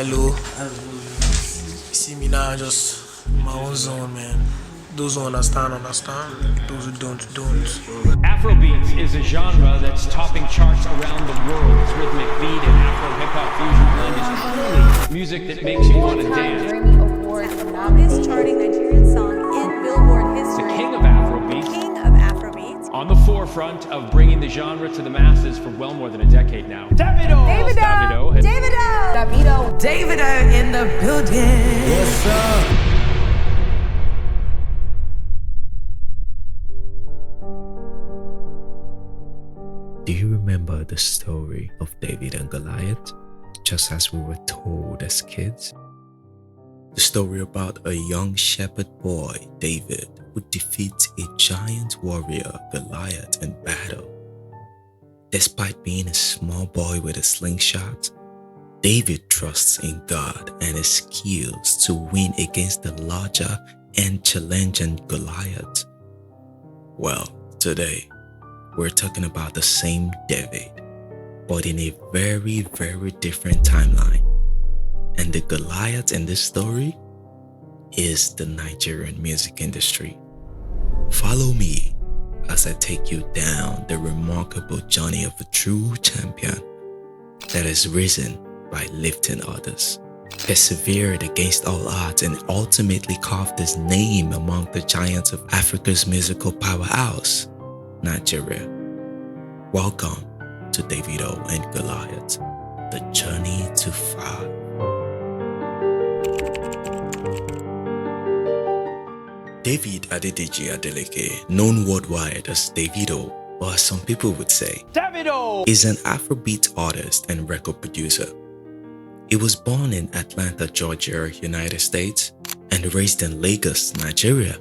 Hello. You see me now, just in my own zone, man. Those who understand, understand. Those who don't, don't. Afrobeats is a genre that's topping charts around the world. Its rhythmic beat and Afro-hip-hop fusion blend is truly music that makes you want to dance. Grammy Award longest charting Nigerian song in Billboard history. The king of Afrobeats. King of Afrobeats. On the forefront of bringing the genre to the masses for well more than a decade now. Davido! Davido! Davido! Davido in the building. Yes, sir. Do you remember the story of David and Goliath, just as we were told as kids? The story about a young shepherd boy, David, who defeats a giant warrior, Goliath, in battle. Despite being a small boy with a slingshot, David trusts in God and his skills to win against the larger and challenging Goliath. Well, today, we're talking about the same David, but in a very, very different timeline. And the Goliath in this story is the Nigerian music industry. Follow me as I take you down the remarkable journey of a true champion that has risen by lifting others, persevered against all odds, and ultimately carved his name among the giants of Africa's musical powerhouse, Nigeria. Welcome to Davido and Goliath, the journey to far. David Adedeji Adeleke, known worldwide as Davido, or as some people would say, Davido! is an Afrobeat artist and record producer. He was born in Atlanta, Georgia, United States, and raised in Lagos, Nigeria.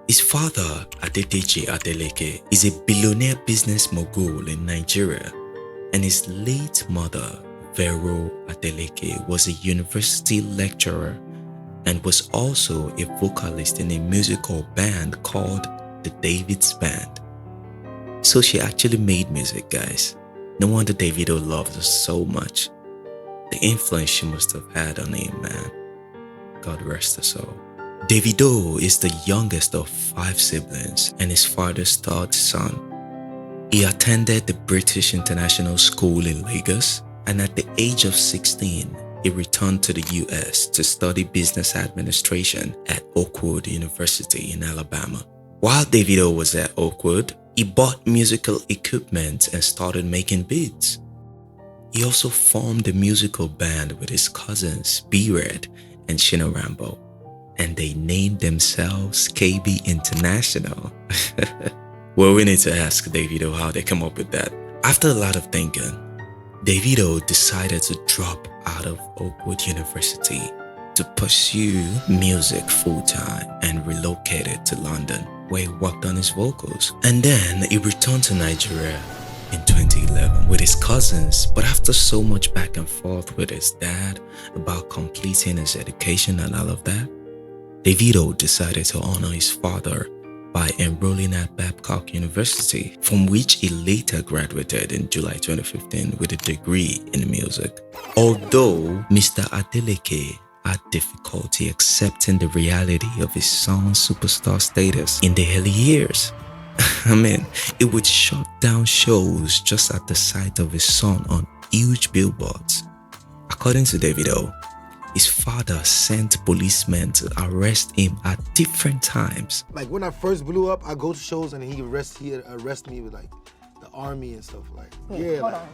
His father, Adedeji Adeleke, is a billionaire business mogul in Nigeria, and his late mother, Vero Adeleke, was a university lecturer and was also a vocalist in a musical band called the David's Band. So she actually made music, guys. No wonder Davido loves her so much. The influence she must have had on him, man. God rest her soul. Davido is the youngest of 5 siblings and his father's third son. He attended the British International School in Lagos, and at the age of 16, he returned to the US to study business administration at Oakwood University in Alabama. While Davido was at Oakwood, he bought musical equipment and started making beats. He also formed a musical band with his cousins B-Red and Shino Rambo, and they named themselves KB International. Well, we need to ask Davido how they come up with that. After a lot of thinking, Davido decided to drop out of Oakwood University to pursue music full-time and relocated to London, where he worked on his vocals. And then he returned to Nigeria in 2011 with his cousins, but after so much back and forth with his dad about completing his education and all of that, Davido decided to honor his father by enrolling at Babcock University, from which he later graduated in July 2015 with a degree in music. Although Mr. Adeleke had difficulty accepting the reality of his son's superstar status in the early years. I mean, it would shut down shows just at the sight of his son on huge billboards. According to Davido, his father sent policemen to arrest him at different times. Like when I first blew up, I go to shows and he'd arrest me with like the army and stuff. Like,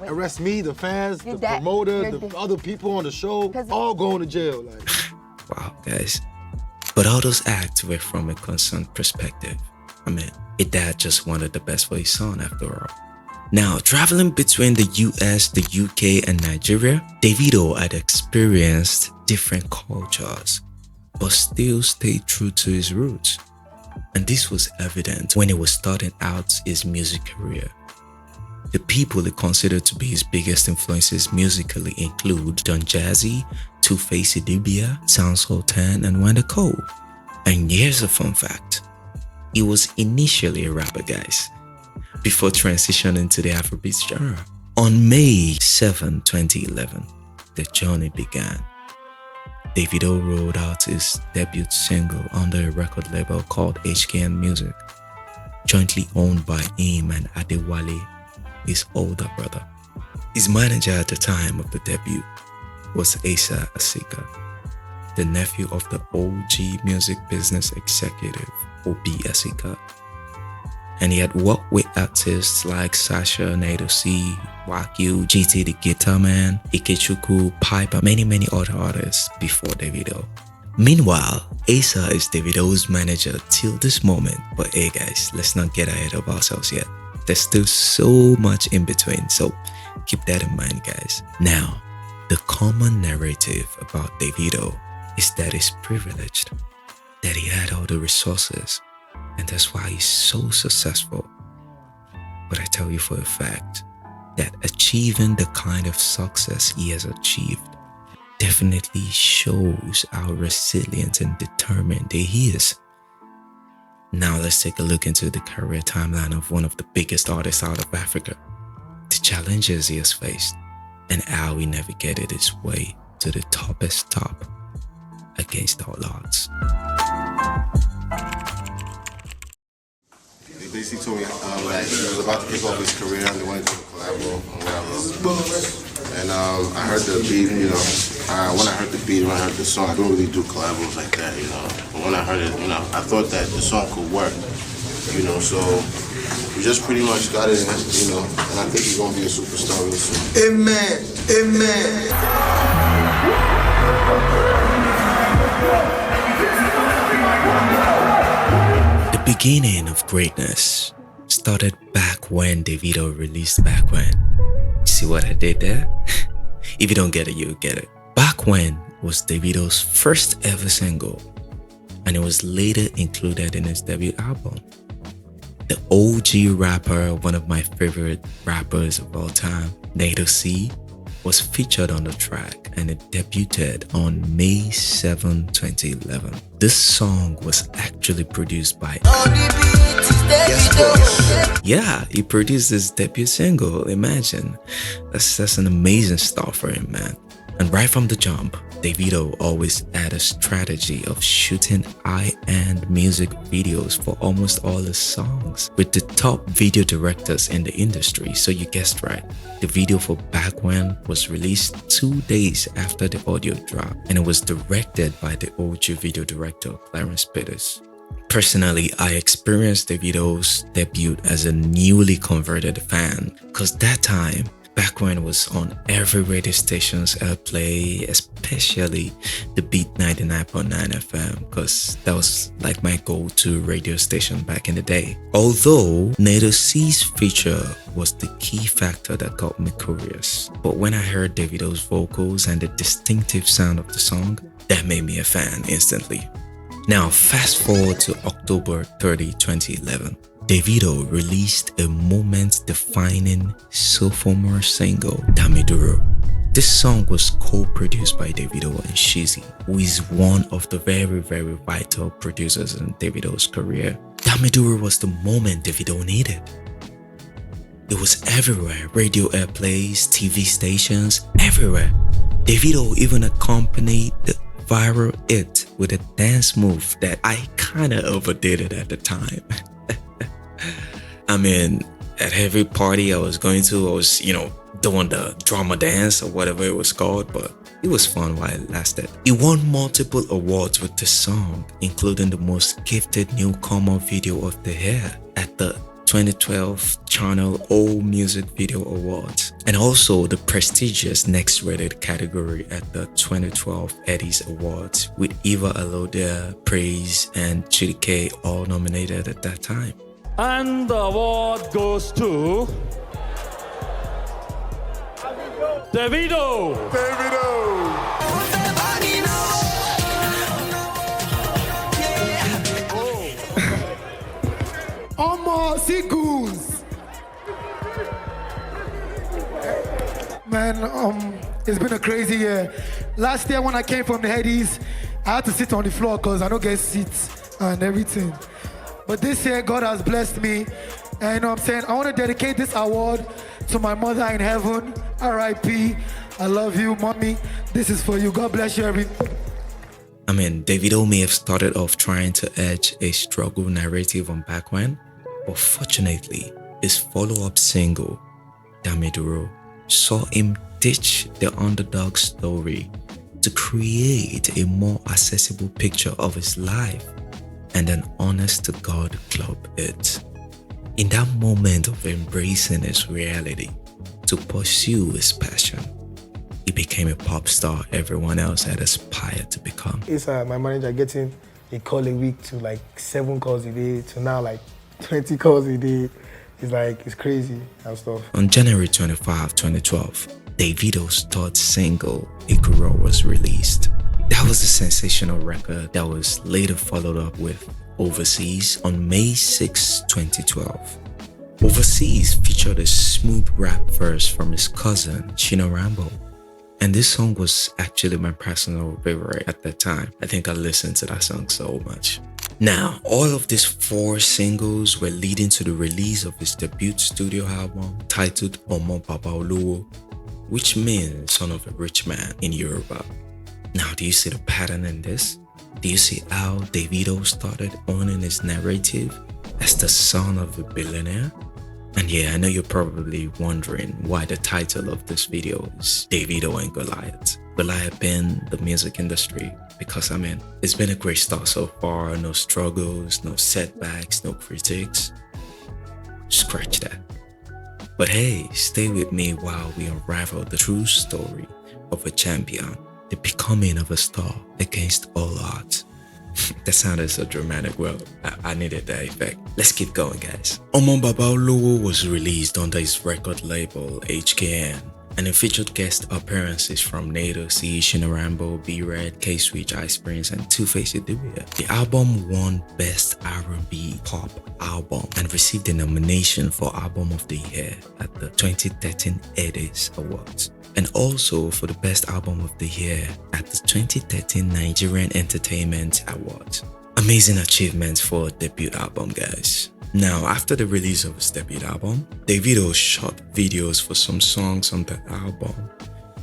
arrest me, the fans, the promoter, the other people on the show, all going to jail. Like, wow, guys. But all those acts were from a concerned perspective. I mean, a dad just wanted the best for his son after all. Now, traveling between the US, the UK, and Nigeria, Davido had experienced different cultures, but still stayed true to his roots. And this was evident when he was starting out his music career. The people he considered to be his biggest influences musically include Don Jazzy, Two-Face Idibia, Sound Sultan, and Wanda Cole. And here's a fun fact. He was initially a rapper, guys, before transitioning to the Afrobeat genre. On May 7, 2011, the journey began. Davido rolled out his debut single under a record label called HKN Music, jointly owned by him and Adewale, his older brother. His manager at the time of the debut was Asa Asika, the nephew of the OG music business executive Obi Asika. And he had worked with artists like Sasha, Nato C, Wakyu, GT the Guitar Man, Ikechukwu, Piper, many other artists before Davido. Meanwhile, Asa is Davido's manager till this moment. But hey guys, let's not get ahead of ourselves yet. There's still so much in between, so keep that in mind, guys. Now, the common narrative about Davido is that he's privileged, that he had all the resources, and that's why he's so successful. But I tell you for a fact that achieving the kind of success he has achieved definitely shows how resilient and determined he is. Now let's take a look into the career timeline of one of the biggest artists out of Africa, the challenges he has faced, and how he navigated his way to the toppest top against all odds. They basically told me like he was about to kick off his career and they wanted to collaborate or whatever. And I heard the beat, you know. When I heard the beat, when I heard the song, I don't really do collabos like that, you know. But when I heard it, you know, I thought that the song could work, you know. So we just pretty much got it, you know. And I think he's gonna be a superstar real soon. Amen. Amen. The beginning of greatness started back when Davido released Back When. See what I did there? If you don't get it, you'll get it. Back When was Davido's first ever single, and it was later included in his debut album. The OG rapper, one of my favorite rappers of all time, Nato C, was featured on the track, and it debuted on May 7, 2011. This song was actually produced by Yeah, he produced his debut single. Imagine. That's an amazing start for him, man. And right from the jump, Davido always had a strategy of shooting high-end music videos for almost all his songs with the top video directors in the industry. So you guessed right. The video for Back When was released 2 days after the audio drop, and it was directed by the OG video director, Clarence Peters. Personally, I experienced Davido's debut as a newly converted fan, because that time, Back When was on every radio station's airplay, especially the Beat 99.9 FM, because that was like my go-to radio station back in the day. Although Nato C's feature was the key factor that got me curious, but when I heard Davido's vocals and the distinctive sound of the song, that made me a fan instantly. Now fast forward to October 30, 2011. Davido released a moment-defining sophomore single, Damiduro. This song was co-produced by Davido and Shizzy, who is one of the very vital producers in Davido's career. Damiduro was the moment Davido needed. It was everywhere, radio airplays, TV stations, everywhere. Davido even accompanied the viral hit with a dance move that I kinda overdid it at the time. I mean, at every party I was going to, I was, doing the drama dance or whatever it was called, but it was fun while it lasted. He won multiple awards with this song, including the most gifted newcomer video of the year at the 2012 Channel O Music Video Awards, and also the prestigious Next Rated category at the 2012 Eddies Awards, with Eva Alodia, Praise, and Chidike all nominated at that time. And the award goes to Davido. Man, it's been a crazy year. Last year when I came from the Headies, I had to sit on the floor because I don't get seats and everything. But this year, God has blessed me. And you know what I'm saying? I want to dedicate this award to my mother in heaven, R.I.P. I love you, mommy. This is for you. God bless you, everyone. I mean, Davido may have started off trying to edge a struggle narrative on back when, but fortunately, his follow-up single, Damiduro, saw him ditch the underdog story to create a more accessible picture of his life and an honest-to-God club hit. In that moment of embracing his reality to pursue his passion, he became a pop star everyone else had aspired to become. It's my manager getting a call a week to like 7 calls a day to now like 20 calls a day. It's crazy and stuff. On January 25, 2012, Davido's third single, Ikuro, was released. That was a sensational record that was later followed up with Overseas on May 6, 2012. Overseas featured a smooth rap verse from his cousin, Chino Rambo. And this song was actually my personal favorite at that time. I think I listened to that song so much. Now, all of these 4 singles were leading to the release of his debut studio album titled Omo Baba Olowo, which means son of a rich man in Yoruba. Now, do you see the pattern in this? Do you see how Davido started owning his narrative as the son of a billionaire? And yeah, I know you're probably wondering why the title of this video is Davido and Goliath. Goliath being the music industry, because I mean, it's been a great start so far. No struggles, no setbacks, no critics. Scratch that. But hey, stay with me while we unravel the true story of a champion, the becoming of a star against all odds. That sounded so dramatic. Well, I needed that effect. Let's keep going, guys. Omo Baba Olowo was released under his record label HKN, and it featured guest appearances from Nato, C, Shina Rambo, B-Red, K-Switch, Ice Prince, and Two-Face Idibia. The album won Best R&B Pop Album and received a nomination for Album of the Year at the 2013 Eddies Awards, and also for the Best Album of the Year at the 2013 Nigerian Entertainment Awards. Amazing achievements for a debut album, guys. Now, after the release of his debut album, Davido shot videos for some songs on the album,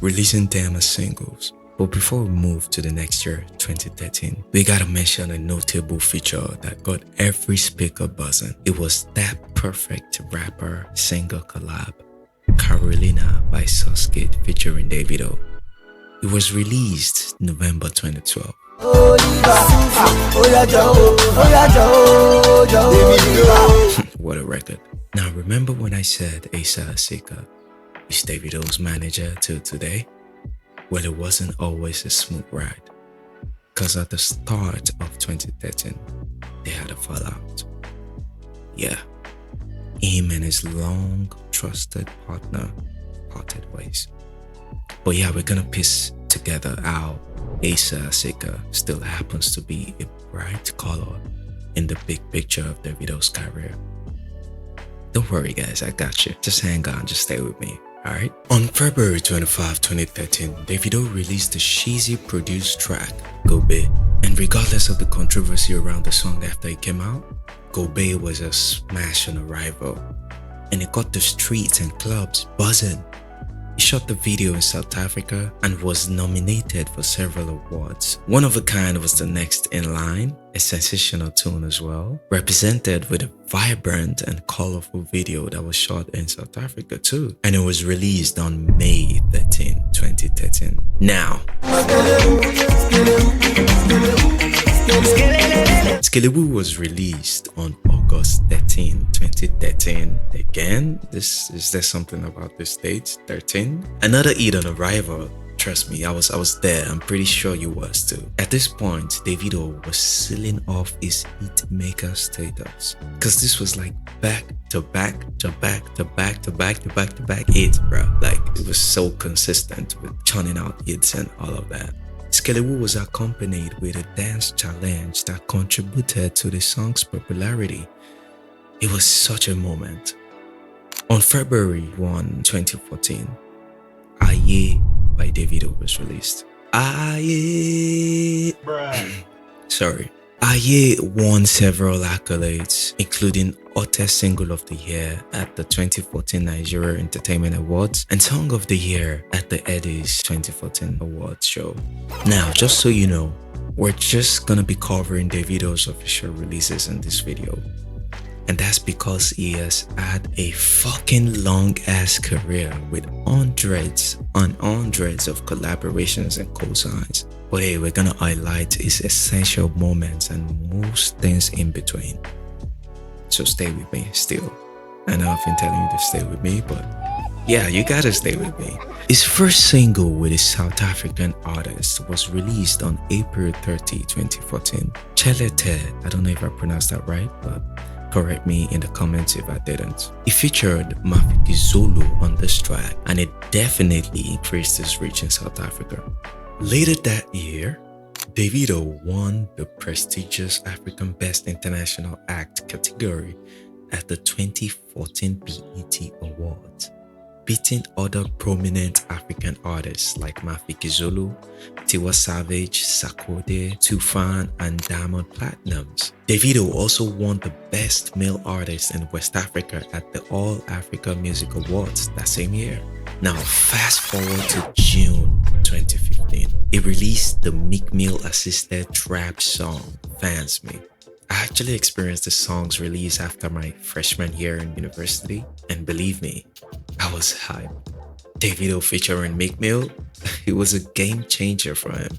releasing them as singles. But before we move to the next year, 2013, we gotta mention a notable feature that got every speaker buzzing. It was That Perfect Rapper Singer collab, Carolina by Suskid featuring Davido. It was released November 2012. What a record. Now remember when I said Asa Asika is Davido's manager till today? Well, it wasn't always a smooth ride, because at the start of 2013, they had a fallout. Yeah, him and his long trusted partner parted ways. But yeah, we're gonna piece together how Asa Asika still happens to be a bright color in the big picture of Davido's career. Don't worry, guys, I got you. Just hang on, just stay with me, alright? On February 25, 2013, Davido released the cheesy produced track, Gobe. And regardless of the controversy around the song after it came out, Gobe was a smash on arrival, and it got the streets and clubs buzzing. He shot the video in South Africa and was nominated for several awards. One of a Kind was the next in line, a sensational tune as well, represented with a vibrant and colorful video that was shot in South Africa too. And it was released on May 13, 2013. Now, Skelewu was released on August 13, 2013. Again, is there something about this date, 13? Another hit on arrival. Trust me, I was there. I'm pretty sure you was too. At this point, Davido was sealing off his hit maker status, because this was like back to back to back to back to back to back to back hits, bro. Like, it was so consistent with churning out hits and all of that. Skelewu was accompanied with a dance challenge that contributed to the song's popularity. It was such a moment. On February 1, 2014, Aye by Davido was released. Aye. Sorry. Aye won several accolades, including Hottest Single of the Year at the 2014 Nigeria Entertainment Awards and Song of the Year at the Eddies 2014 Awards show. Now, just so you know, we're just gonna be covering Davido's official releases in this video. And that's because he has had a fucking long ass career with hundreds and hundreds of collaborations and co-signs. But hey, we're gonna highlight his essential moments and most things in between. So stay with me still. I know I've been telling you to stay with me, but yeah, you gotta stay with me. His first single with a South African artist was released on April 30, 2014. Chelete, I don't know if I pronounced that right, but correct me in the comments if I didn't. It featured Mafikizolo on this track, and it definitely increased his reach in South Africa. Later that year, Davido won the prestigious African Best International Act category at the 2014 BET Awards, beating other prominent African artists like Mafikizolo, Tiwa Savage, Sarkodie, Tufan, and Diamond Platnumz. Davido also won the Best Male Artist in West Africa at the All Africa Music Awards that same year. Now fast forward to June 2015. He released the Meek Mill assisted trap song, Fans Me. I actually experienced the song's release after my freshman year in university, and believe me, I was hyped. Davido featuring Meek Mill, it was a game changer for him.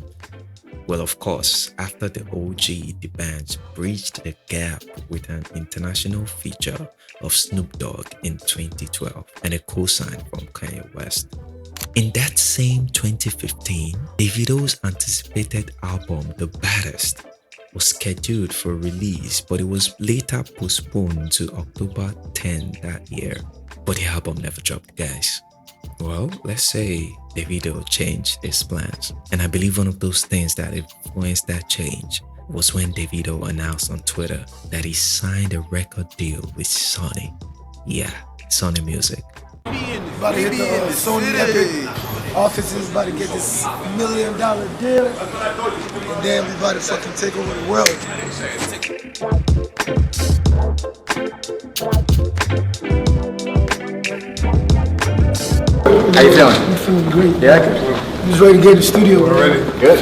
Well, of course, after the OG D'banj bridged the gap with an international feature of Snoop Dogg in 2012 and a co-sign from Kanye West. In that same 2015, Davido's anticipated album, The Baddest, was scheduled for release, but it was later postponed to October 10 that year. But the album never dropped, guys. Well, let's say Davido changed his plans. And I believe one of those things that influenced that change was when Davido announced on Twitter that he signed a record deal with Sony. Yeah, Sony Music. About to hit the Sony Epic offices, about to get this $1 million deal, and then we about to fucking take over the world. How you feeling? I'm feeling great. Yeah? I'm just ready to get in the studio. We're ready. Good.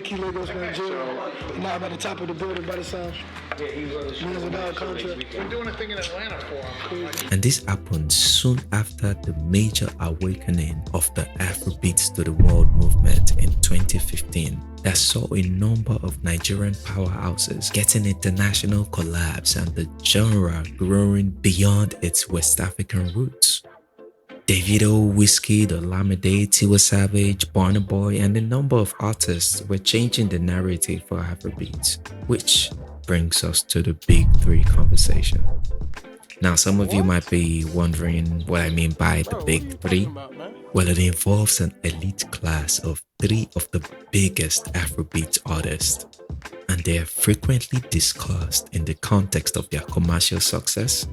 Lagos, Nigeria. Now I'm at the top of the building by the sound. $1 contract. We're doing a thing in Atlanta for him. And this happened soon after the major awakening of the Afrobeats to the World movement in 2015 that saw a number of Nigerian powerhouses getting international collabs and the genre growing beyond its West African roots. Davido, Wizkid, Olamide, Tiwa Savage, Burna Boy, and a number of artists were changing the narrative for Afrobeats, which brings us to the Big Three conversation. Now, some of you might be wondering what I mean by the Big Three. Well, it involves an elite class of three of the biggest Afrobeat artists, and they are frequently discussed in the context of their commercial success,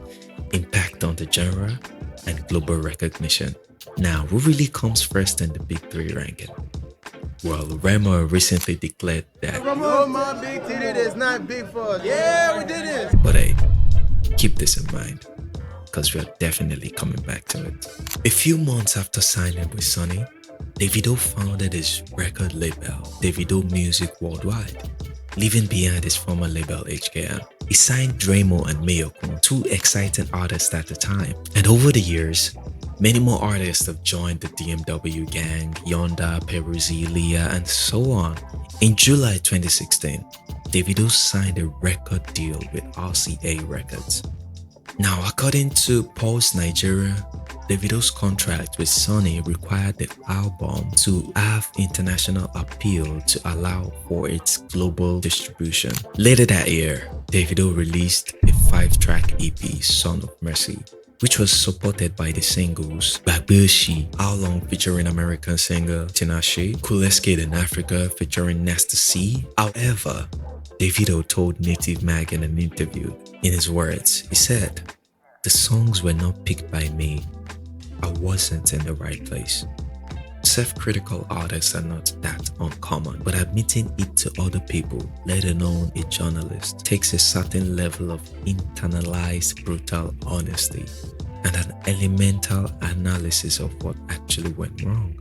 impact on the genre, and global recognition. Now, who really comes first in the Big Three ranking? Well, Remo recently declared that No, my big titty is not big for us. Yeah, we did it. But hey, keep this in mind, because we're definitely coming back to it. A few months after signing with Sony, Davido founded his record label, Davido Music Worldwide, leaving behind his former label HKM. He signed Dremo and Mayokun, two exciting artists at the time. And over the years, many more artists have joined the DMW gang, Yonda, Peruzzi, Leah, and so on. In July 2016, Davido signed a record deal with RCA Records. Now, according to Pulse Nigeria, Davido's contract with Sony required the album to have international appeal to allow for its global distribution. Later that year, Davido released a 5-track EP, Son of Mercy, which was supported by the singles Bagbushi, How Long featuring American singer Tinashe, Coolest Kid in Africa featuring Nasty C. However, Davido told Native Mag in an interview, in his words, he said, "The songs were not picked by me. I wasn't in the right place." Self-critical artists are not that uncommon, but admitting it to other people, let alone a journalist, takes a certain level of internalized brutal honesty and an elemental analysis of what actually went wrong.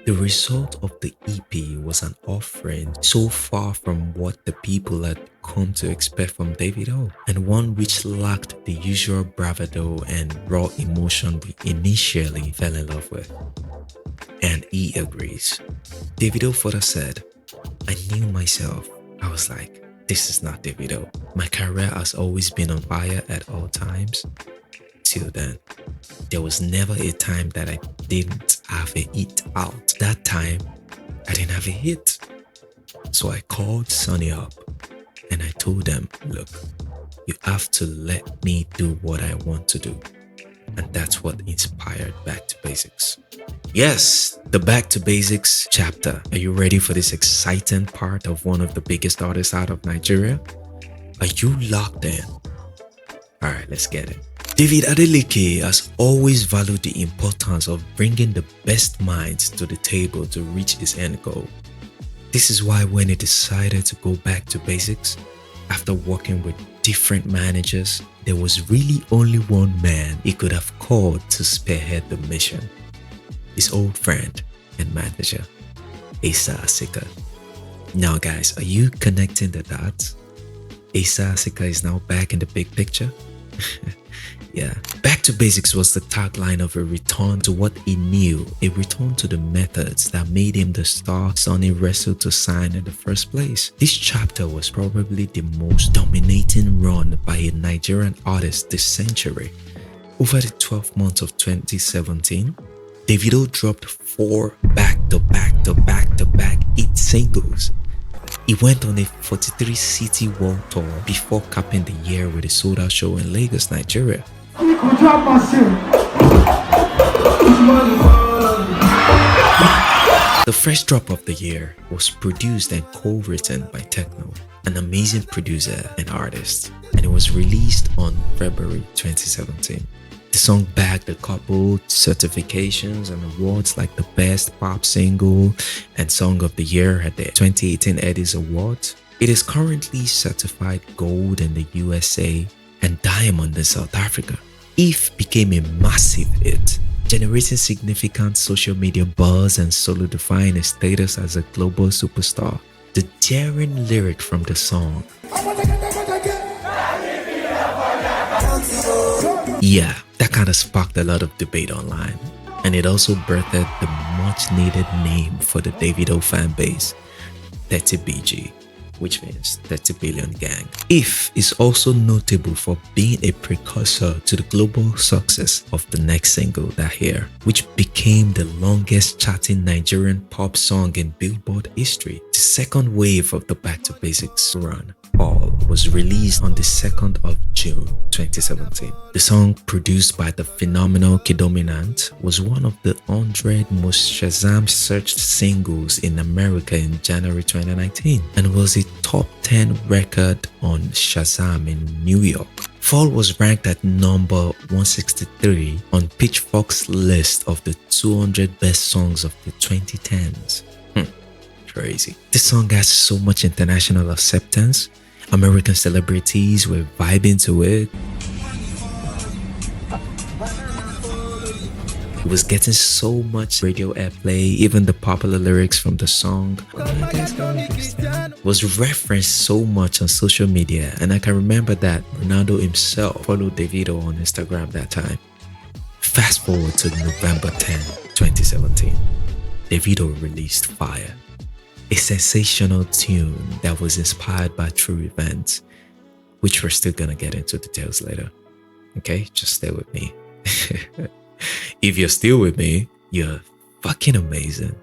The result of the EP was an offering so far from what the people had come to expect from Davido, and one which lacked the usual bravado and raw emotion we initially fell in love with. And he agrees. Davido further said, I knew myself. I was like, this is not Davido. My career has always been on fire at all times. Till then, there was never a time that I didn't have a hit out. That time, I didn't have a hit. So I called Sony up and I told them, look, you have to let me do what I want to do. And that's what inspired Back to Basics. Yes, the Back to Basics chapter. Are you ready for this exciting part of one of the biggest artists out of Nigeria? Are you locked in? Alright, let's get it. David Adeleke has always valued the importance of bringing the best minds to the table to reach his end goal. This is why when he decided to go back to basics, after working with different managers, there was really only one man he could have called to spearhead the mission. His old friend and manager, Asa Asika. Now guys, are you connecting the dots? Asa Asika is now back in the big picture? Yeah. Back to Basics was the tagline of a return to what he knew, a return to the methods that made him the star Sony wrestled to sign in the first place. This chapter was probably the most dominating run by a Nigerian artist this century. Over the 12 months of 2017, Davido dropped 4 back-to-back hit singles. He went on a 43-city world tour before capping the year with a sold-out show in Lagos, Nigeria. The first drop of the year was produced and co-written by Techno, an amazing producer and artist, and it was released on February 2017. The song bagged a couple certifications and awards like the Best Pop Single and Song of the Year at the 2018 Eddies Awards. It is currently certified gold in the USA and diamond in South Africa. If became a massive hit, generating significant social media buzz and solidifying his status as a global superstar. The daring lyric from the song, yeah, that kind of sparked a lot of debate online, and it also birthed the much needed name for the Davido fan base, 30BG, which means 30 Billion Gang. If is also notable for being a precursor to the global success of the next single that year, which became the longest charting Nigerian pop song in Billboard history. The second wave of the Back to Basics run, All, was released on the 2nd of June 2017. The song, produced by the phenomenal Kidominant, was one of the 100 most Shazam searched singles in America in January 2019 and was a top 10 record on Shazam in New York. Fall was ranked at number 163 on Pitchfork's list of the 200 best songs of the 2010s. Crazy. This song has so much international acceptance. American celebrities were vibing to it. It was getting so much radio airplay. Even the popular lyrics from the song was referenced so much on social media, and I can remember that Ronaldo himself followed Davido on Instagram that time. Fast forward to November 10, 2017. Davido released Fire, a sensational tune that was inspired by true events, which we're still gonna get into details later. Okay, just stay with me. If you're still with me, you're fucking amazing.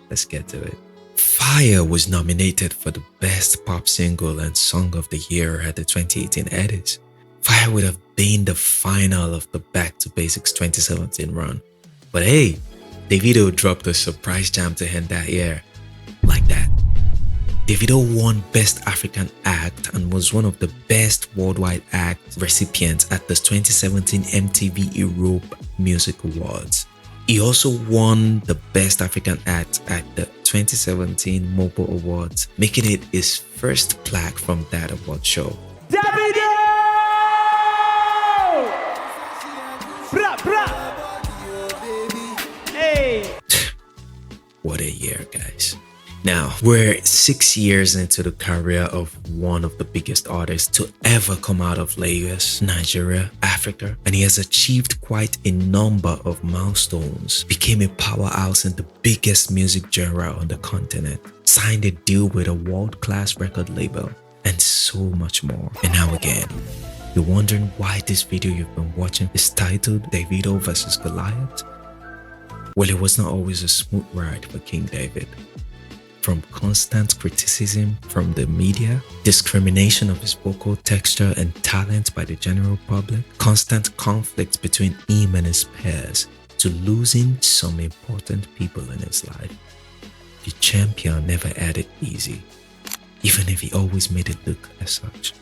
Let's get to it. Fire was nominated for the Best Pop Single and Song of the Year at the 2018 Eddies. Fire would have been the final of the Back to Basics 2017 run. But hey, Davido dropped a surprise jam to end that year. Like that. Davido won Best African Act and was one of the Best Worldwide Act recipients at the 2017 MTV Europe Music Awards. He also won the Best African Act at the 2017 Mopo Awards, making it his first plaque from that award show. Davido! Bra, bra. Hey! What What a year, guys. Now, we're 6 years into the career of one of the biggest artists to ever come out of Lagos, Nigeria, Africa, and he has achieved quite a number of milestones, became a powerhouse in the biggest music genre on the continent, signed a deal with a world-class record label, and so much more. And now again, you're wondering why this video you've been watching is titled Davido vs Goliath? Well, it was not always a smooth ride for King David. From constant criticism from the media, discrimination of his vocal texture and talent by the general public, constant conflict between him and his peers, to losing some important people in his life. The champion never had it easy, even if he always made it look as such.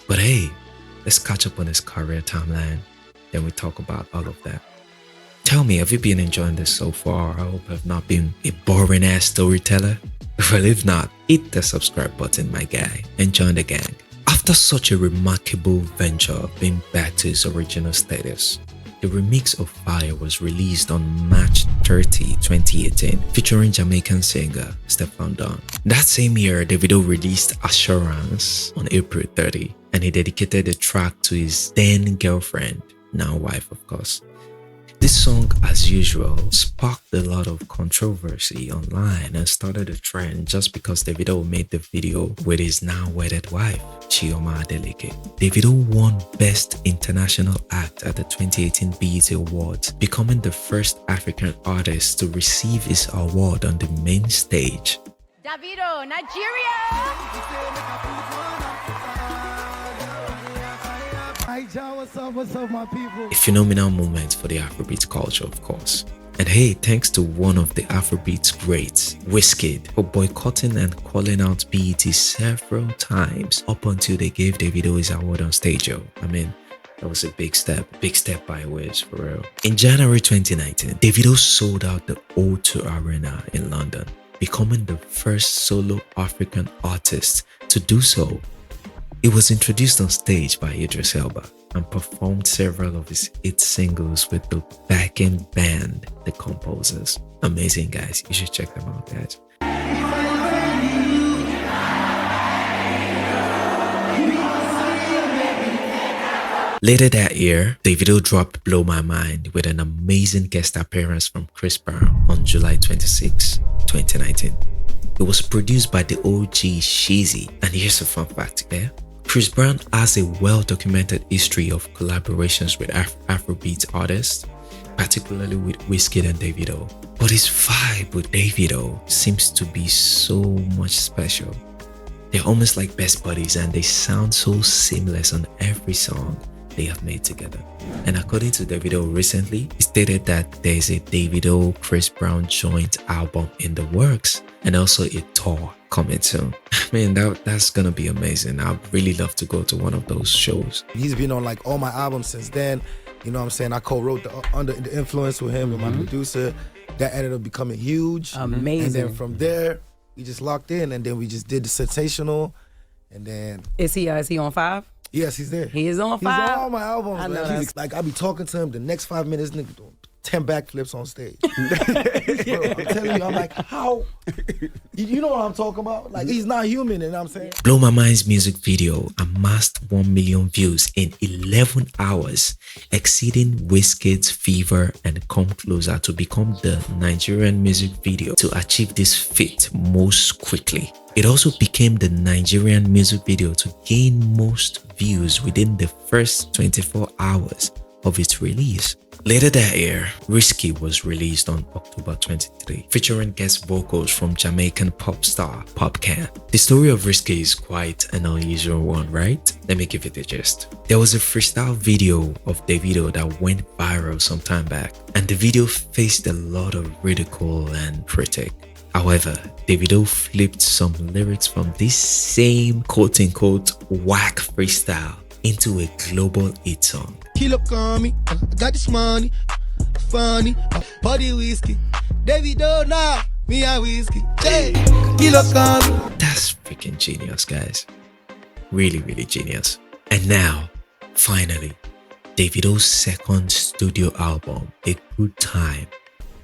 But hey, let's catch up on his career timeline, then we talk about all of that. Tell me, have you been enjoying this so far? I hope I've not been a boring ass storyteller. Well, if not, hit the subscribe button, my guy, and join the gang. After such a remarkable venture being back to its original status, the remix of Fire was released on March 30, 2018, featuring Jamaican singer Stefan Don. That same year, Davido released Assurance on April 30, and he dedicated the track to his then girlfriend, now wife of course. This song, as usual, sparked a lot of controversy online and started a trend just because Davido made the video with his now wedded wife, Chioma Adeleke. Davido won Best International Act at the 2018 BET Awards, becoming the first African artist to receive his award on the main stage. Davido, Nigeria! What's up, my people? A phenomenal moment for the Afrobeat culture, of course. And hey, thanks to one of the Afrobeat's greats, Wizkid, for boycotting and calling out BET several times up until they gave Davido his award on stage. I mean, that was a big step by Wiz, for real. In January 2019, Davido sold out the O2 Arena in London, becoming the first solo African artist to do so. He was introduced on stage by Idris Elba and performed several of his hit singles with the backing band, The Composers. Amazing, guys. You should check them out, guys. Later that year, Davido dropped Blow My Mind with an amazing guest appearance from Chris Brown on July 26, 2019. It was produced by the OG Sheezy, and here's a fun fact, yeah? Chris Brown has a well-documented history of collaborations with Afrobeat artists, particularly with Wizkid and Davido. But his vibe with Davido seems to be so much special. They're almost like best buddies and they sound so seamless on every song they have made together. And according to Davido recently, he stated that there's a Davido-Chris Brown joint album in the works and also a tour coming soon. Man, that's gonna be amazing. I'd really love to go to one of those shows. He's been on like all my albums since then. You know what I'm saying? I co-wrote the Under the Influence with him and my producer. That ended up becoming huge. Amazing. And then from there, we just locked in and then we just did the Sensational. And then Is he on 5? yes, he's there. He is on 5. He's on all my albums, I know man. that's- He's like, I'll be talking to him the next 5 minutes, nigga doing 10 backflips on stage. Bro, I'm telling you, I'm like, how? You know what I'm talking about? Like, he's not human, you know what I'm saying? Blow My Mind's music video amassed 1 million views in 11 hours, exceeding Wizkid's Fever and Come Closer to become the Nigerian music video to achieve this feat most quickly. It also became the Nigerian music video to gain most views within the first 24 hours of its release. Later that year, Risky was released on October 23, featuring guest vocals from Jamaican pop star Popcan. The story of Risky is quite an unusual one, right? Let me give it a gist. There was a freestyle video of Davido that went viral some time back, and the video faced a lot of ridicule and critique. However, Davido flipped some lyrics from this same quote-unquote whack freestyle into a global hit song. Kilo call me, I got this money, funny, body whiskey, Davido now, me a whiskey, hey, kilo call me. That's freaking genius, guys. Really, really genius. And now, finally, Davido's second studio album, A Good Time,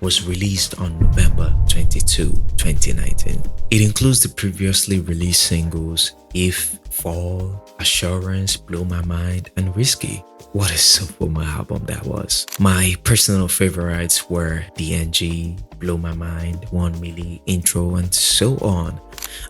was released on November 22, 2019. It includes the previously released singles If, Fall, Assurance, Blow My Mind, and Risky. What a super album that was. My personal favorites were DNG, Blow My Mind, 1 Milli, Intro, and so on.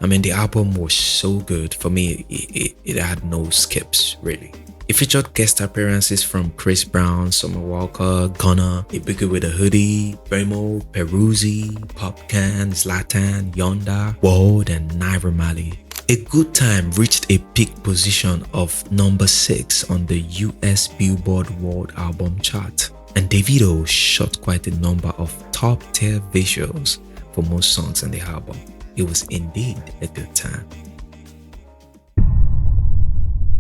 I mean, the album was so good. For me, it had no skips, really. It featured guest appearances from Chris Brown, Summer Walker, Gunna, A Boogie with a Hoodie, Remo, Peruzzi, Popcan, Zlatan, Yonda, World, and Naira Marley. A Good Time reached a peak position of number 6 on the US Billboard World Album Chart, and Davido shot quite a number of top-tier visuals for most songs on the album. It was indeed a good time.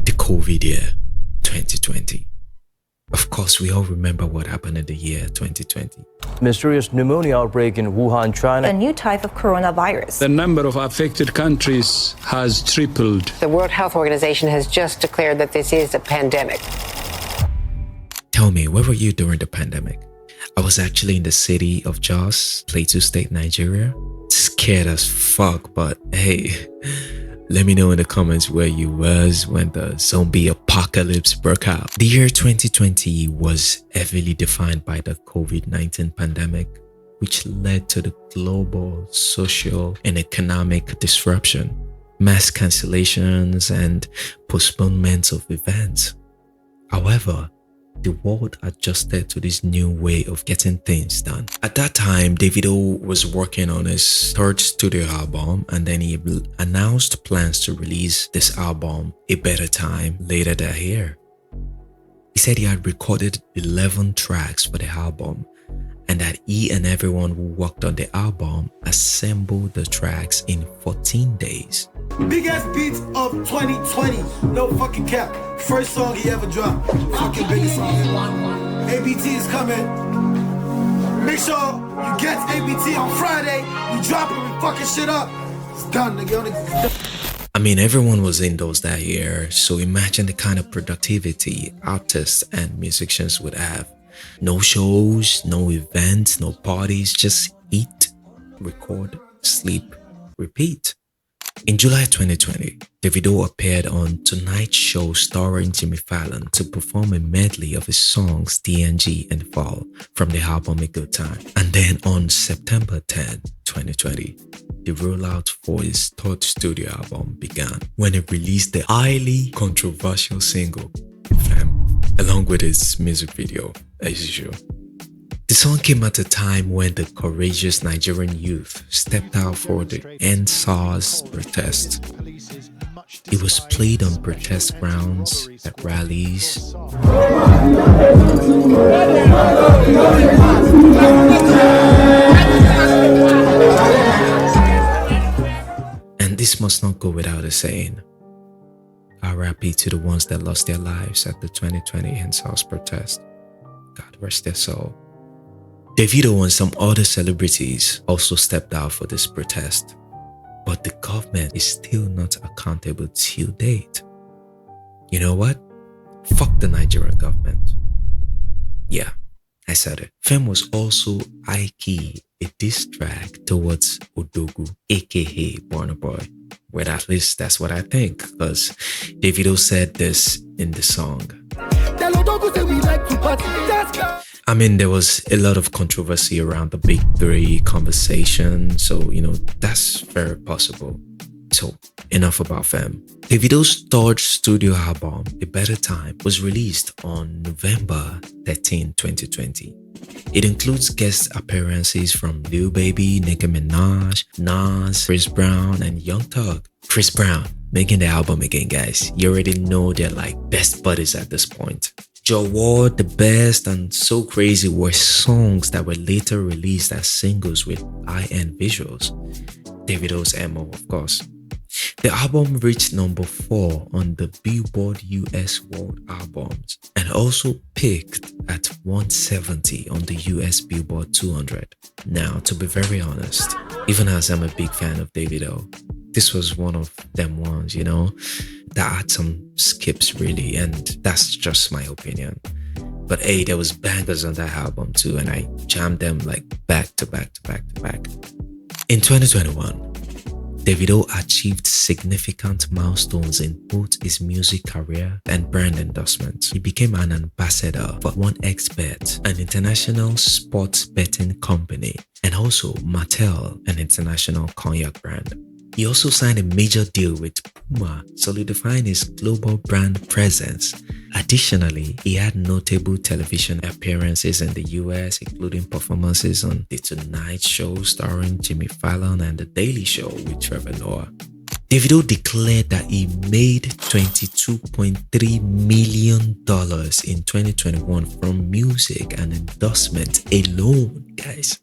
The COVID year, 2020. Of course, we all remember what happened in the year 2020. Mysterious pneumonia outbreak in Wuhan, China. A new type of coronavirus. The number of affected countries has tripled. The World Health Organization has just declared that this is a pandemic. Tell me, where were you during the pandemic? I was actually in the city of Jos, Plateau State, Nigeria. Scared as fuck, but hey, let me know in the comments where you was when the zombie apocalypse broke out. The year 2020 was heavily defined by the COVID-19 pandemic, which led to the global social and economic disruption, mass cancellations, and postponements of events. However, the world adjusted to this new way of getting things done. At that time, Davido was working on his third studio album, and then he announced plans to release this album, A Better Time, later that year. He said he had recorded 11 tracks for the album, and that he and everyone who worked on the album assembled the tracks in 14 days. Biggest beats of 2020. No fucking cap. First song he ever dropped. Fucking biggest song ever. ABT is coming. Make sure you get ABT on Friday. You drop it, we fucking shit up. It's done, nigga. I mean, everyone was indoors that year, so imagine the kind of productivity artists and musicians would have. No shows, no events, no parties, just eat, record, sleep, repeat. In July 2020, Davido appeared on Tonight Show starring Jimmy Fallon to perform a medley of his songs DNG and Fall from the album A Good Time. And then on September 10, 2020, the rollout for his third studio album began when he released the highly controversial single, Fam, along with his music video, as usual. The song came at a time when the courageous Nigerian youth stepped out for the End SARS protest. It was played on protest grounds, at rallies. And this must not go without a saying. RIP to the ones that lost their lives at the 2020 End SARS protest. God rest their soul. Davido and some other celebrities also stepped out for this protest, but the government is still not accountable till date. You know what? Fuck the Nigerian government. Yeah, I said it. Fem was also high-key a diss track towards Odogu, aka Burna Boy. Well, at least that's what I think, because Davido said this in the song. I mean, there was a lot of controversy around the Big Three conversation, so, that's very possible. So, enough about Fem. Davido's third studio album, A Better Time, was released on November 13, 2020. It includes guest appearances from Lil Baby, Nicki Minaj, Nas, Chris Brown, and Young Thug. Chris Brown making the album again, guys. You already know they're like best buddies at this point. Jawad, The Best, and So Crazy were songs that were later released as singles with high-end visuals. Davido's MO, of course. The album reached number 4 on the Billboard US World Albums and also peaked at 170 on the US Billboard 200. Now, to be very honest, even as I'm a big fan of Davido, this was one of them ones, that had some skips really, and that's just my opinion. But hey, there was bangers on that album too, and I jammed them like back to back to back to back. In 2021, Davido achieved significant milestones in both his music career and brand endorsements. He became an ambassador for 1xBet, an international sports betting company, and also Mattel, an international cognac brand. He also signed a major deal with Puma, solidifying his global brand presence. Additionally, he had notable television appearances in the US, including performances on The Tonight Show starring Jimmy Fallon and The Daily Show with Trevor Noah. Davido declared that he made $22.3 million in 2021 from music and endorsement alone, guys.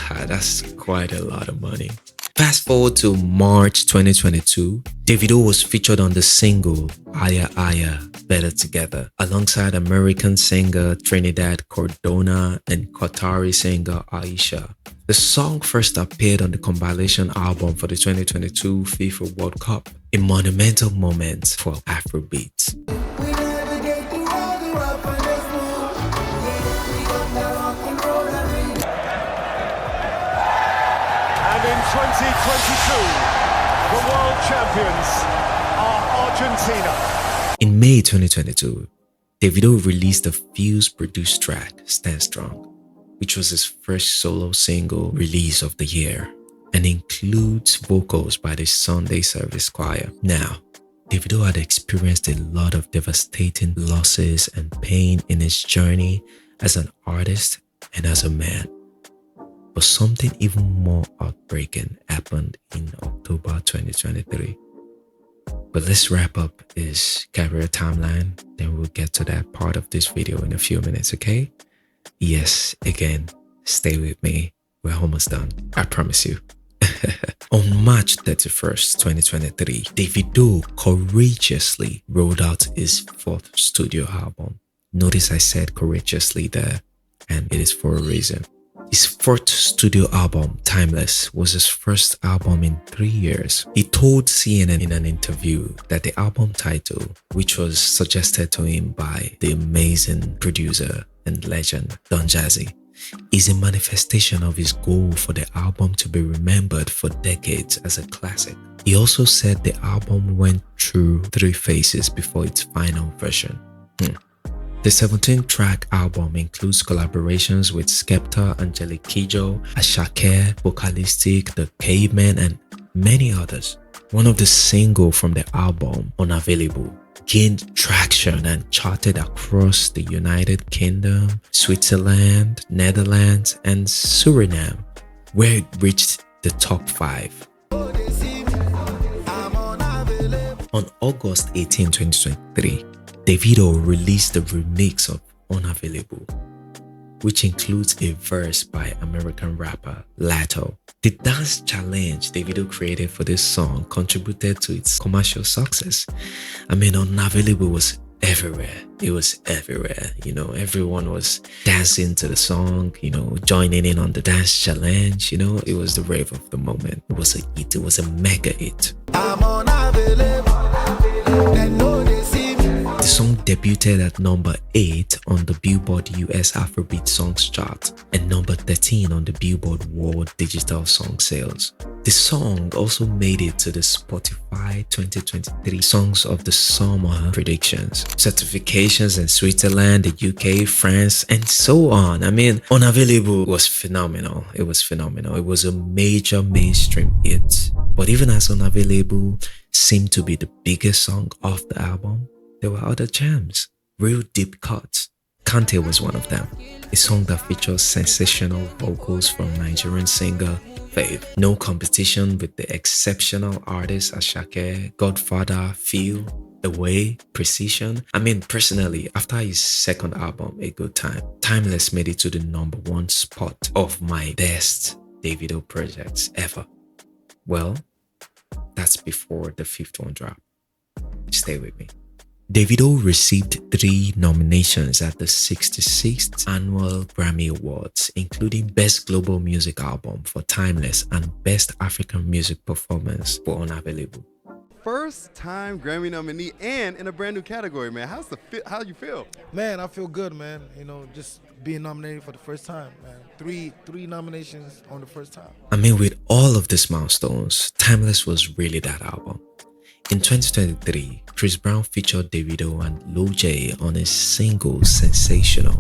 That's quite a lot of money. Fast forward to March 2022, Davido was featured on the single Aya Aya, Better Together, alongside American singer Trinidad Cardona and Qatari singer Aisha. The song first appeared on the compilation album for the 2022 FIFA World Cup, a monumental moment for Afrobeats. In 2022, the world champions are Argentina. In May 2022, Davido released the Fuse-produced track, Stand Strong, which was his first solo single release of the year and includes vocals by the Sunday Service Choir. Now, Davido had experienced a lot of devastating losses and pain in his journey as an artist and as a man. But something even more heartbreaking happened in October 2023. But let's wrap up his career timeline, then we'll get to that part of this video in a few minutes, okay? Yes, again, stay with me. We're almost done, I promise you. On March 31st, 2023, Davido courageously rolled out his fourth studio album. Notice I said courageously there, and it is for a reason. His fourth studio album, Timeless, was his first album in 3 years. He told CNN in an interview that the album title, which was suggested to him by the amazing producer and legend Don Jazzy, is a manifestation of his goal for the album to be remembered for decades as a classic. He also said the album went through 3 phases before its final version. The 17-track album includes collaborations with Skepta, Angelique Kidjo, Asake, Vocalistic, The Cavemen, and many others. One of the singles from the album, Unavailable, gained traction and charted across the United Kingdom, Switzerland, Netherlands, and Suriname, where it reached the top 5. On August 18, 2023, Davido released the remix of Unavailable, which includes a verse by American rapper Lato. The dance challenge Davido created for this song contributed to its commercial success. I mean, Unavailable was everywhere. It was everywhere. You know, everyone was dancing to the song, you know, joining in on the dance challenge. You know, it was the rave of the moment. It was a hit. It was a mega hit. I'm unavailable. The song debuted at number 8 on the Billboard US Afrobeat Songs chart and number 13 on the Billboard World Digital Song Sales. The song also made it to the Spotify 2023 Songs of the Summer predictions, certifications in Switzerland, the UK, France, and so on. I mean, Unavailable was phenomenal. It was phenomenal. It was a major mainstream hit. But even as Unavailable seemed to be the biggest song off the album, there were other gems, real deep cuts. Kante was one of them, a song that features sensational vocals from Nigerian singer Faith. No competition with the exceptional artists Asake, Godfather, Feel, Away, Precision. I mean, personally, after his second album, A Good Time, Timeless made it to the number 1 spot of my best Davido projects ever. Well, that's before the 5th one dropped. Stay with me. Davido received 3 nominations at the 66th Annual Grammy Awards, including Best Global Music Album for Timeless and Best African Music Performance for Unavailable. first-time Grammy nominee and in a brand new category, man. How you feel? Man, I feel good, man. You know, just being nominated for the first time, man. Three nominations on the first time. I mean, with all of these milestones, Timeless was really that album. In 2023, Chris Brown featured Davido and Lil J on his single Sensational,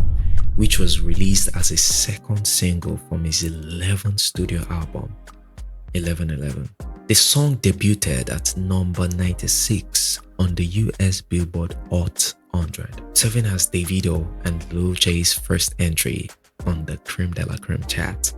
which was released as a second single from his 11th studio album, 1111. The song debuted at number 96 on the US Billboard Hot 100, serving as Davido and Lil J's first entry on the Creme de la Creme chart.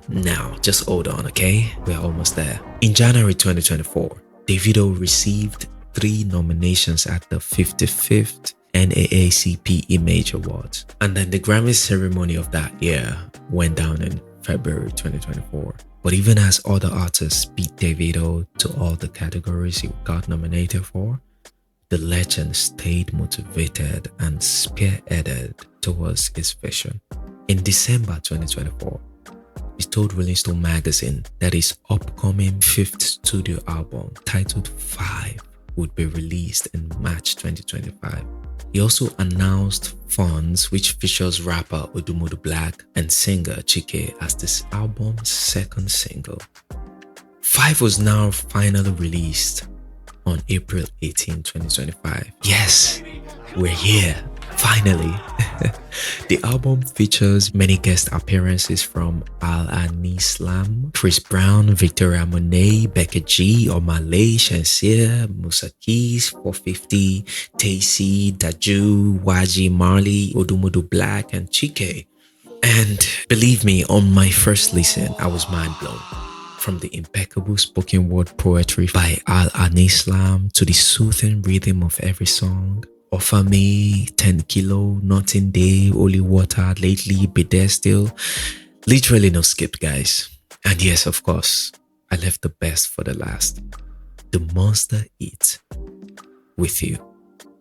Now, just hold on, okay? We're almost there. In January 2024, Davido received 3 nominations at the 55th NAACP Image Awards. And then the Grammy ceremony of that year went down in February 2024. But even as other artists beat Davido to all the categories he got nominated for, the legend stayed motivated and spearheaded towards his vision. In December 2024, he told Rolling Stone magazine that his upcoming 5th studio album, titled 5, would be released in March 2025. He also announced Funds, which features rapper Odumodu Black and singer Chike as this album's second single. 5 was now finally released on April 18, 2025. Yes, we're here, finally. The album features many guest appearances from Al-Anislam, Chris Brown, Victoria Monet, Becky G, Omale, Shenseea, Musa Keys, 450, Tacy, Daju, Waji Marley, Odumodu Black, and Chike. And believe me, on my first listen, I was mind blown. From the impeccable spoken word poetry by Al-Anislam to the soothing rhythm of every song. Offer me 10 kilo, nothing day, holy water, lately, be there still. Literally no skip, guys. And yes, of course, I left the best for the last. The Monster Eat With You,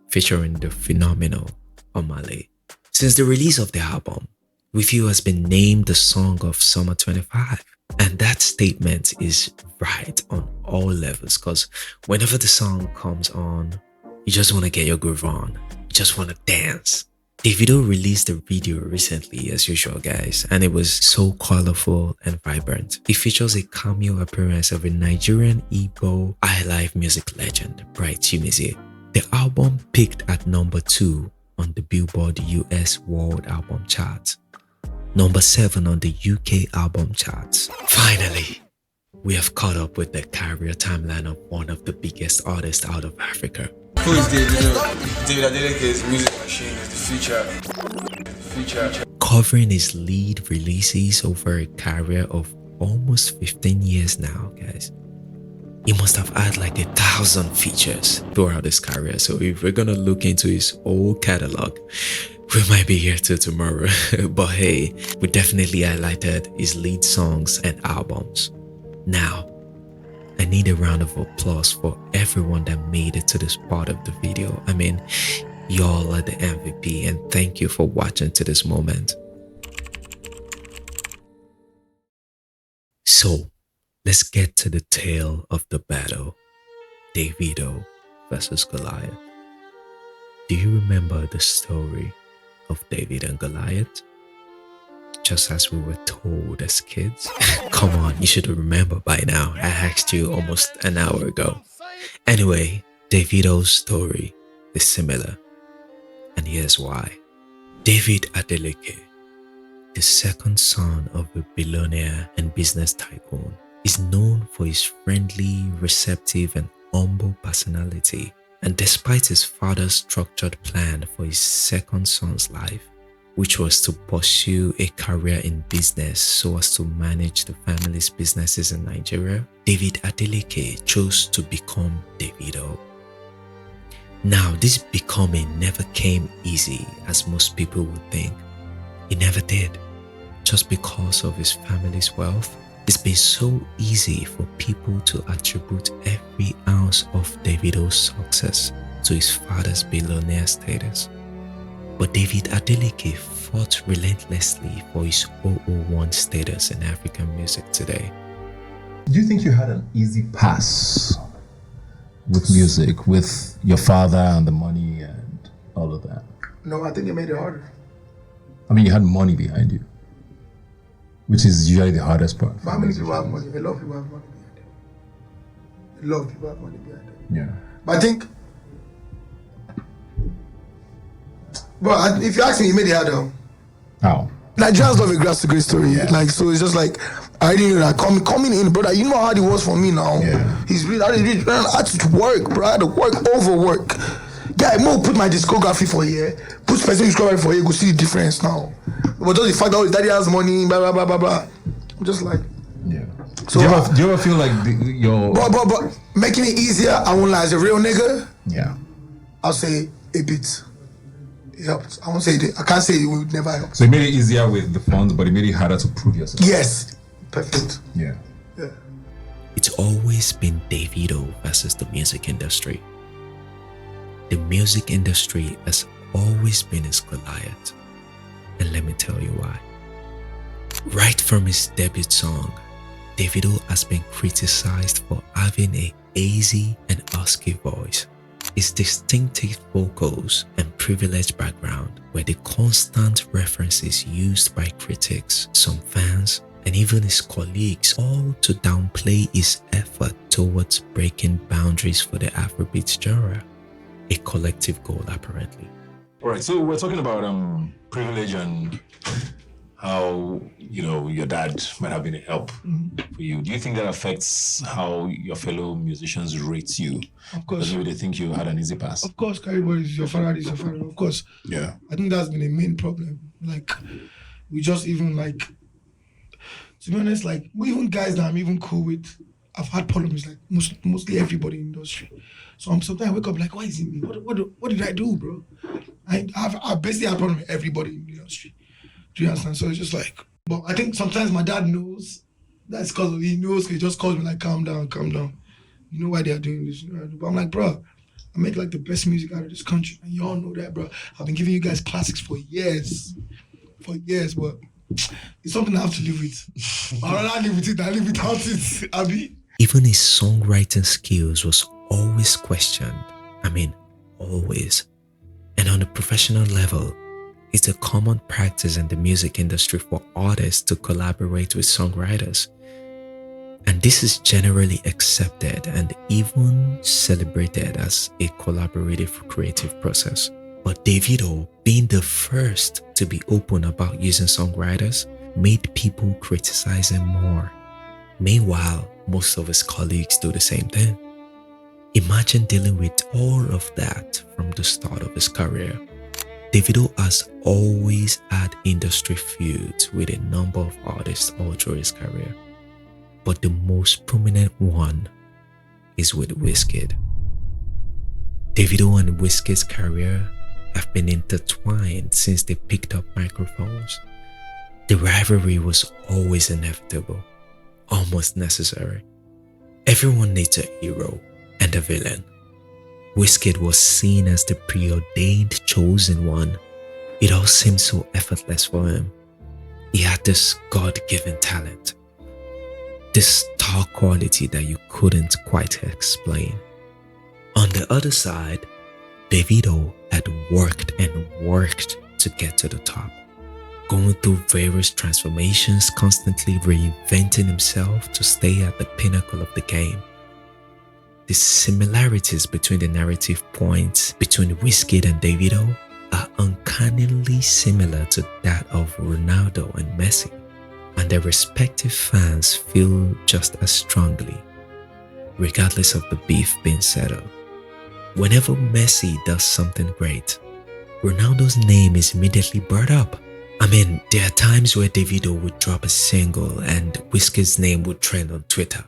featuring the phenomenal Omale. Since the release of the album, With You has been named the song of summer 25. And that statement is right on all levels, because whenever the song comes on, you just want to get your groove on. You just want to dance. Davido released a video recently, as usual, guys, and it was so colorful and vibrant. It features a cameo appearance of a Nigerian Igbo highlife music legend, Bright Chimezie. The album peaked at number 2 on the Billboard US World Album Chart, number 7 on the UK album charts. Finally, we have caught up with the career timeline of one of the biggest artists out of Africa. Who is Davido? David Adeleke's music machine is the future. Covering his lead releases over a career of almost 15 years now, guys. He must have had like 1,000 features throughout his career. So if we're gonna look into his whole catalog, we might be here till tomorrow. But hey, we definitely highlighted his lead songs and albums. Now, I need a round of applause for everyone that made it to this part of the video. I mean, y'all are the MVP, and thank you for watching to this moment. So, let's get to the tale of the battle. Davido versus Goliath. Do you remember the story of David and Goliath? Just as we were told as kids. Come on, you should remember by now. I asked you almost an hour ago. Anyway, Davido's story is similar, and here's why. David Adeleke, the second son of a billionaire and business tycoon, is known for his friendly, receptive, and humble personality. And despite his father's structured plan for his second son's life, which was to pursue a career in business so as to manage the family's businesses in Nigeria, David Adeleke chose to become Davido. Now, this becoming never came easy as most people would think. It never did. Just because of his family's wealth, it's been so easy for people to attribute every ounce of Davido's success to his father's billionaire status. But David Adeleke fought relentlessly for his 001 status in African music today. Do you think you had an easy pass with music, with your father and the money and all of that? No, I think it made it harder. I mean, you had money behind you, which is usually the hardest part. How many people have money? A lot of people have money behind them. A lot of people have money behind them. Yeah. But I think, well, if you ask me, it made it harder. How? Nigerians love a grass to great story. Yeah. Like, so it's just like, I didn't know that coming in, brother. You know how hard it was for me now. Yeah. I had to work, bro. I had to work over work. Yeah, Mo put my discography for a year, put specific discography for a year, go see the difference now. But just the fact that his daddy has money, blah, blah, blah, blah, blah. I'm just like, yeah. So do you ever feel like your... But making it easier, I won't lie, as a real nigga, yeah, I'll say a bit. It helped. I won't say it. I can't say it would never help. So it made it easier with the funds, but it made it harder to prove yourself. Yes. Perfect. Yeah. Yeah. It's always been Davido versus the music industry. The music industry has always been his Goliath. And let me tell you why. Right from his debut song, Davido has been criticized for having a hazy and husky voice. His distinctive vocals and privileged background were the constant references used by critics, some fans, and even his colleagues, all to downplay his effort towards breaking boundaries for the Afrobeat genre. A collective goal, apparently. All right, so we're talking about privilege and how, you know, your dad might have been a help for you. Do you think that affects how your fellow musicians rate you? Of course. Because maybe they think you had an easy pass. Of course, everybody is your father, is your father. Of course. Yeah. I think that's been a main problem. Like, we just even like, to be honest, like, even guys that I'm even cool with, I've had problems like mostly everybody in the industry. So sometimes I wake up like, why is it me? What did I do, bro? I basically had problems with everybody in the industry. Do you understand? So it's just like, but I think sometimes my dad knows. That's because he knows. He just calls me like, calm down, calm down. You know why they are doing this? You know, but I'm like, bro, I make like the best music out of this country, and you all know that, bro. I've been giving you guys classics for years, but it's something I have to live with. I'd rather live with it than live without it, Abi. Even his songwriting skills was always questioned. I mean, always. And on a professional level, it's a common practice in the music industry for artists to collaborate with songwriters. And this is generally accepted and even celebrated as a collaborative creative process. But Davido, being the first to be open about using songwriters, made people criticize him more. Meanwhile, most of his colleagues do the same thing. Imagine dealing with all of that from the start of his career. Davido has always had industry feuds with a number of artists all through his career. But the most prominent one is with Wizkid. Davido and Wizkid's career have been intertwined since they picked up microphones. The rivalry was always inevitable, almost necessary. Everyone needs a hero and a villain. Wizkid was seen as the preordained chosen one. It all seemed so effortless for him. He had this God-given talent, this star quality that you couldn't quite explain. On the other side, Davido had worked and worked to get to the top, going through various transformations, constantly reinventing himself to stay at the pinnacle of the game. The similarities between the narrative points between Wizkid and Davido are uncannily similar to that of Ronaldo and Messi, and their respective fans feel just as strongly, regardless of the beef being settled. Whenever Messi does something great, Ronaldo's name is immediately brought up. I mean, there are times where Davido would drop a single and Wizkid's name would trend on Twitter,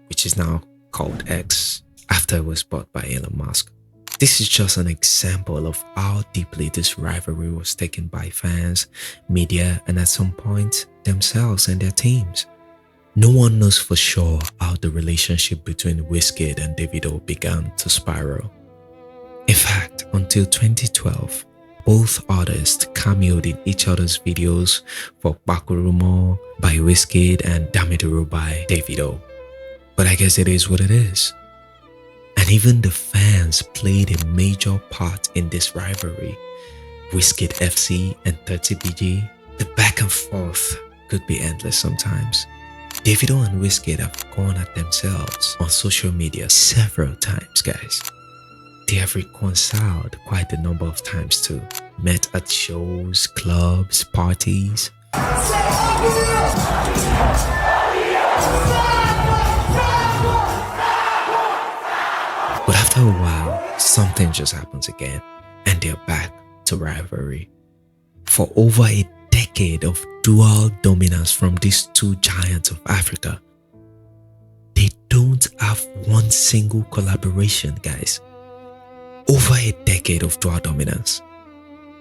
which is now called X, after it was bought by Elon Musk. This is just an example of how deeply this rivalry was taken by fans, media, and at some point, themselves and their teams. No one knows for sure how the relationship between Wizkid and Davido began to spiral. In fact, until 2012, both artists cameoed in each other's videos for Bakurumo by Wizkid and Damiduru by Davido. But I guess it is what it is. And even the fans played a major part in this rivalry. Wizkid FC and 30BG, the back and forth could be endless sometimes. Davido and Wizkid have gone at themselves on social media several times, guys. They have reconciled quite a number of times too. Met at shows, clubs, parties. But after a while, something just happens again, and they're back to rivalry. For over a decade of dual dominance from these two giants of Africa, they don't have one single collaboration, guys. Over a decade of dual dominance.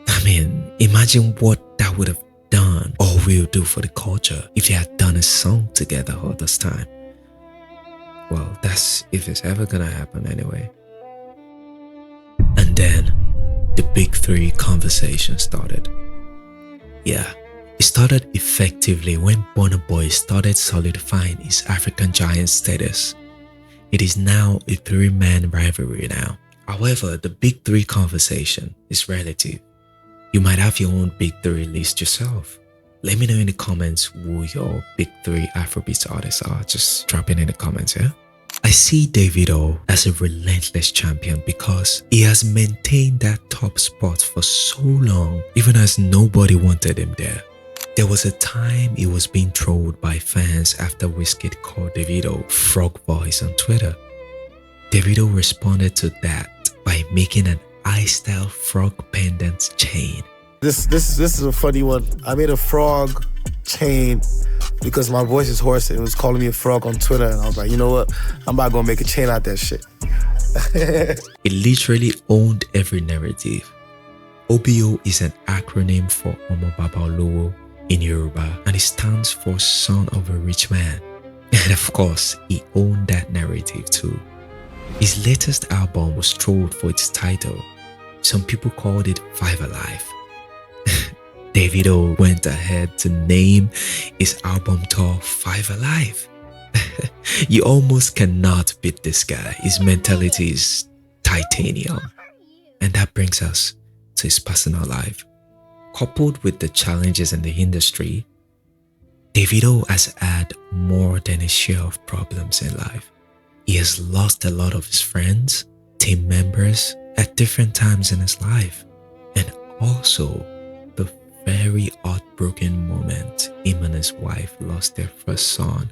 I mean, imagine what that would have done or will do for the culture if they had done a song together all this time. Well, that's if it's ever gonna happen anyway. And then the big three conversation started. Yeah, it started effectively when Burna Boy started solidifying his African giant status. It is now a three-man rivalry now. However, the big three conversation is relative. You might have your own big three list yourself. Let me know in the comments who your big three Afrobeat artists are. Just drop it in the comments, yeah? I see Davido as a relentless champion because he has maintained that top spot for so long, even as nobody wanted him there. There was a time he was being trolled by fans after Wizkid called Davido frog voice on Twitter. Davido responded to that by making an I-style frog pendant chain. This is a funny one. I made a frog chain because my voice is hoarse and it was calling me a frog on Twitter, and I was like, you know what? I'm about to go make a chain out that shit. It literally owned every narrative. OBO is an acronym for Omo Baba Olowo in Yoruba, and it stands for son of a rich man. And of course, he owned that narrative too. His latest album was trolled for its title. Some people called it Five Alive. Davido went ahead to name his album tour Five Alive. You almost cannot beat this guy. His mentality is titanium. And that brings us to his personal life. Coupled with the challenges in the industry, Davido has had more than his share of problems in life. He has lost a lot of his friends, team members at different times in his life, and also the very heartbroken moment him and his wife lost their first son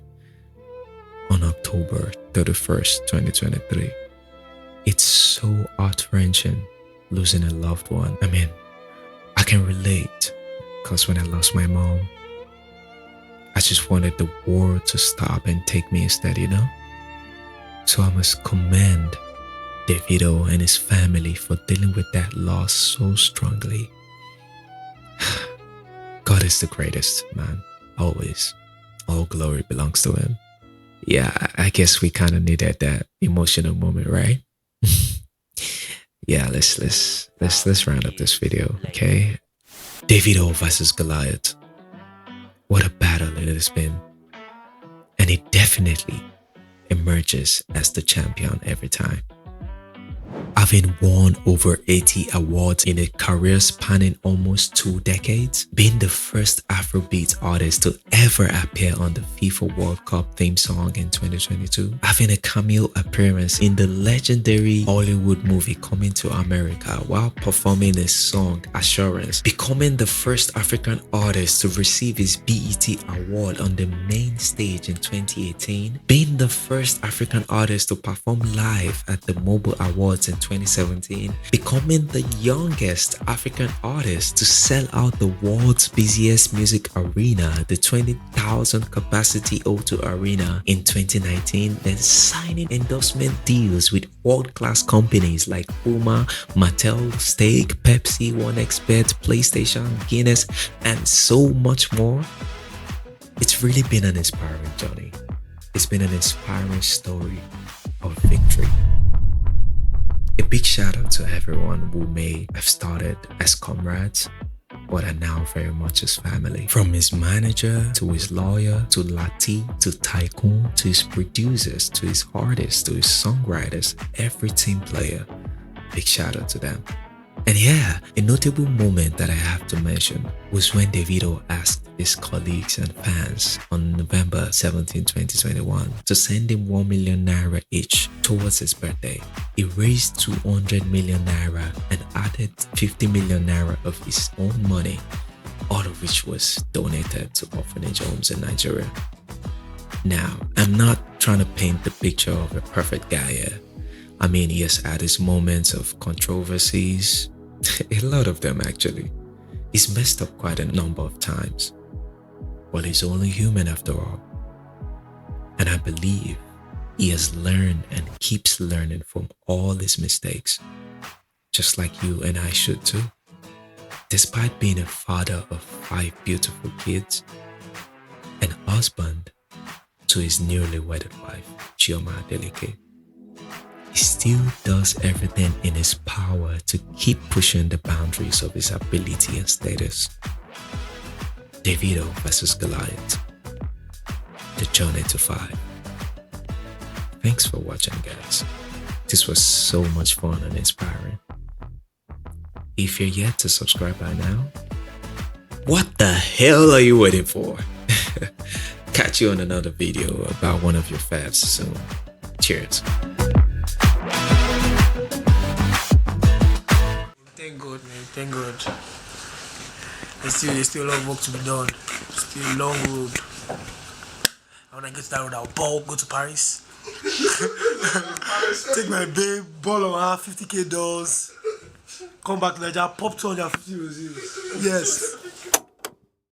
on October 31st, 2023. It's so heart-wrenching losing a loved one. I mean, I can relate because when I lost my mom, I just wanted the world to stop and take me instead, you know? So I must commend Davido and his family for dealing with that loss so strongly. God is the greatest, man. Always. All glory belongs to him. Yeah, I guess we kind of needed that emotional moment, right? Yeah, let's round up this video, okay? Davido versus Goliath. What a battle it has been. And it definitely emerges as the champion every time. Having won over 80 awards in a career spanning almost 2 decades, being the first Afrobeat artist to ever appear on the FIFA World Cup theme song in 2022, having a cameo appearance in the legendary Hollywood movie Coming to America while performing his song Assurance, becoming the first African artist to receive his BET award on the main stage in 2018, being the first African artist to perform live at the Mobile Awards in 2017, becoming the youngest African artist to sell out the world's busiest music arena, the 20,000 capacity O2 Arena in 2019, then signing endorsement deals with world-class companies like Puma, Mattel, Steak, Pepsi, 1xBet, PlayStation, Guinness, and so much more. It's really been an inspiring journey. It's been an inspiring story of victory. A big shout out to everyone who may have started as comrades, but are now very much his family. From his manager, to his lawyer, to Lati, to Tycoon, to his producers, to his artists, to his songwriters, every team player. Big shout out to them. And yeah, a notable moment that I have to mention was when Davido asked his colleagues and fans on November 17, 2021 to send him 1 million naira each towards his birthday. He raised 200 million naira and added 50 million naira of his own money, all of which was donated to orphanage homes in Nigeria. Now, I'm not trying to paint the picture of a perfect guy here. I mean, he has had his moments of controversies, a lot of them actually. He's messed up quite a number of times. Well, he's only human after all. And I believe he has learned and keeps learning from all his mistakes, just like you and I should too. Despite being a father of 5 beautiful kids, an husband to his newly wedded wife, Chioma Adeleke, he still does everything in his power to keep pushing the boundaries of his ability and status. Davido versus Goliath. The journey to 5. Thanks for watching, guys. This was so much fun and inspiring. If you're yet to subscribe by now, what the hell are you waiting for? Catch you on another video about one of your faves soon. Cheers. Thank God, man. Thank God. There's still a lot of work to be done. Still a long road. And when I get to that road, I'll ball, go to Paris. Take my babe, ball on her, 50k dolls. Come back to Nigeria, pop 250 roses. Yes.